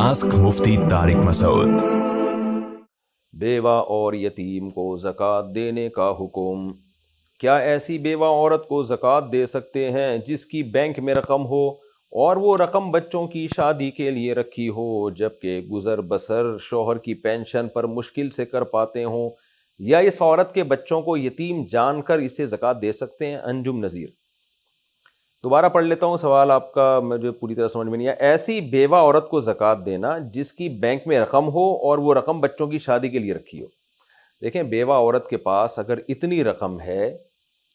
Ask मुफ्ती तारिक मसूद। बेवा और यतीम को ज़कात देने का हुक्म। क्या ऐसी बेवा औरत को ज़कात दे सकते हैं जिसकी बैंक में रकम हो और वो रकम बच्चों की शादी के लिए रखी हो, जबकि गुज़र बसर शोहर की पेंशन पर मुश्किल से कर पाते हों? या इस औरत के बच्चों को यतीम जानकर इसे ज़कात दे सकते हैं? अंजुम नज़ीर। दोबारा पढ़ लेता हूँ सवाल आपका, मुझे पूरी तरह समझ में नहीं आया। ऐसी बेवा औरत को ज़कात देना जिसकी बैंक में रकम हो और वो रकम बच्चों की शादी के लिए रखी हो। देखें, बेवा औरत के पास अगर इतनी रकम है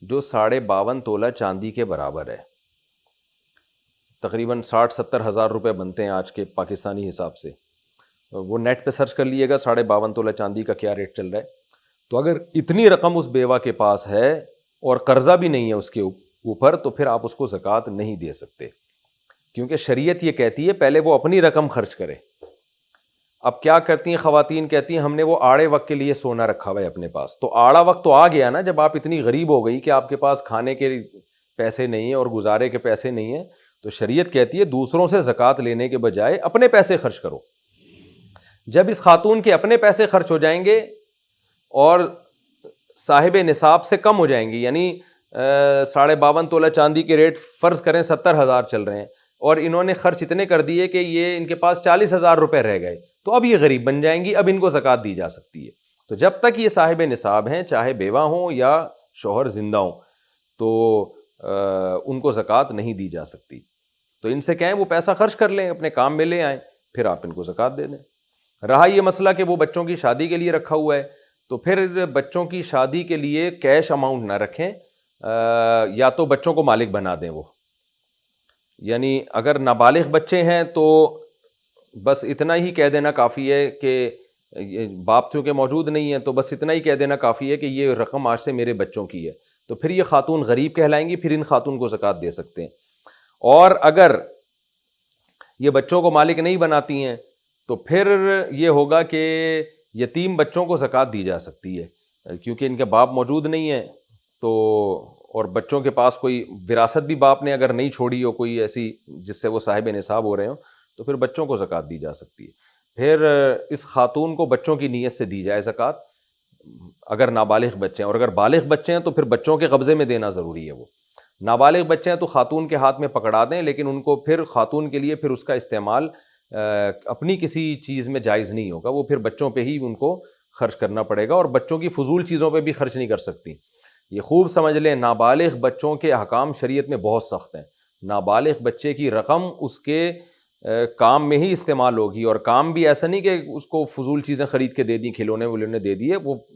जो 52.5 तोला चांदी के बराबर है, तकरीबन 60-70 हज़ार रुपये बनते हैं आज के पाकिस्तानी हिसाब से, वो नेट पे सर्च कर लीजिएगा 52.5 तोला चांदी का क्या रेट चल रहा है। तो अगर इतनी रकम उस बेवा के पास है और कर्जा भी नहीं है उसके ऊपर, तो फिर आप उसको ज़कात नहीं दे सकते, क्योंकि शरीयत ये कहती है पहले वो अपनी रकम खर्च करे। अब क्या करती हैं ख़वातीन, कहती हैं हमने वो आड़े वक्त के लिए सोना रखा हुआ है अपने पास। तो आड़ा वक्त तो आ गया ना, जब आप इतनी गरीब हो गई कि आपके पास खाने के पैसे नहीं है और गुजारे के पैसे नहीं है, तो शरीयत कहती है दूसरों से ज़कात लेने के बजाय अपने पैसे खर्च करो। जब इस खातून के अपने पैसे खर्च हो जाएंगे और साहिब निसाब से कम हो जाएंगी, यानी 52.5 तोला चांदी के रेट फ़र्ज़ करें 70 हज़ार चल रहे हैं और इन्होंने खर्च इतने कर दिए कि ये इनके पास 40 हज़ार रुपये रह गए, तो अब ये गरीब बन जाएंगी, अब इनको ज़कात दी जा सकती है। तो जब तक ये साहिब निसाब हैं, चाहे बेवा हों या शौहर ज़िंदा हों, तो उनको ज़कात नहीं दी जा सकती। तो इनसे कहें वो पैसा खर्च कर लें, अपने काम में ले आएँ, फिर आप इनको ज़कात दे दें। रहा ये मसला कि वो बच्चों की शादी के लिए रखा हुआ है, तो फिर बच्चों की शादी के लिए कैश अमाउंट ना रखें, या तो बच्चों को मालिक बना दें वो, यानी अगर नाबालिग बच्चे हैं तो बस इतना ही कह देना काफ़ी है कि बाप चूँकि मौजूद नहीं है, तो बस इतना ही कह देना काफ़ी है कि ये रकम आज से मेरे बच्चों की है, तो फिर ये खातून गरीब कहलाएंगी, फिर इन खातून को ज़कात दे सकते हैं। और अगर ये बच्चों को मालिक नहीं बनाती हैं, तो फिर ये होगा कि यतीम बच्चों को ज़कात दी जा सकती है, क्योंकि इनके बाप मौजूद नहीं है, तो और बच्चों के पास कोई विरासत भी बाप ने अगर नहीं छोड़ी हो कोई ऐसी जिससे वो साहिब निसाब हो रहे हो, तो फिर बच्चों को ज़कात दी जा सकती है। फिर इस खातून को बच्चों की नीयत से दी जाए ज़कात, अगर नाबालिग बच्चे हैं, और अगर बालिग बच्चे हैं तो फिर बच्चों के कब्ज़े में देना ज़रूरी है। वो नाबालिग बच्चे हैं तो खातून के हाथ में पकड़ा दें, लेकिन उनको फिर खातून के लिए फिर उसका इस्तेमाल अपनी किसी चीज़ में जायज़ नहीं होगा, वो फिर बच्चों पे ही उनको खर्च करना पड़ेगा, और बच्चों की फजूल चीज़ों पे भी खर्च नहीं कर सकती। ये खूब समझ लें, नाबालिग बच्चों के अहकाम शरीयत में बहुत सख्त हैं। नाबालिग बच्चे की रकम उसके काम में ही इस्तेमाल होगी, और काम भी ऐसा नहीं कि उसको फजूल चीज़ें ख़रीद के दे दी, खिलौने विलौने दे दिए, वो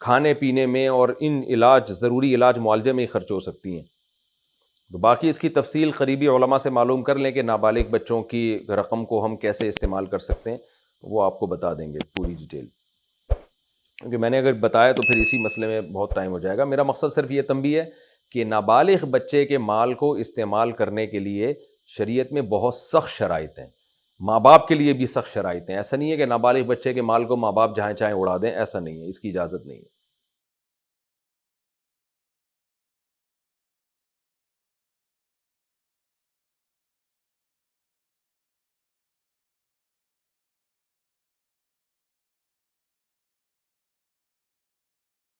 खाने पीने में और इन इलाज ज़रूरी इलाज मुआलजे में ही खर्च हो सकती हैं। तो बाकी इसकी तफसील करीबी उलमा से मालूम कर लें कि नाबालिग बच्चों की रकम को हम कैसे इस्तेमाल कर सकते हैं, वो आपको बता देंगे पूरी डिटेल, क्योंकि मैंने अगर बताया तो फिर इसी मसले में बहुत टाइम हो जाएगा। मेरा मकसद सिर्फ ये तंबीह है कि नाबालिग बच्चे के माल को इस्तेमाल करने के लिए शरीयत में बहुत सख्त शराइत हैं, माँ बाप के लिए भी सख्त शराइत हैं। ऐसा नहीं है कि नाबालिग बच्चे के माल को माँ बाप जहाँ चाहें उड़ा दें, ऐसा नहीं है, इसकी इजाज़त नहीं है।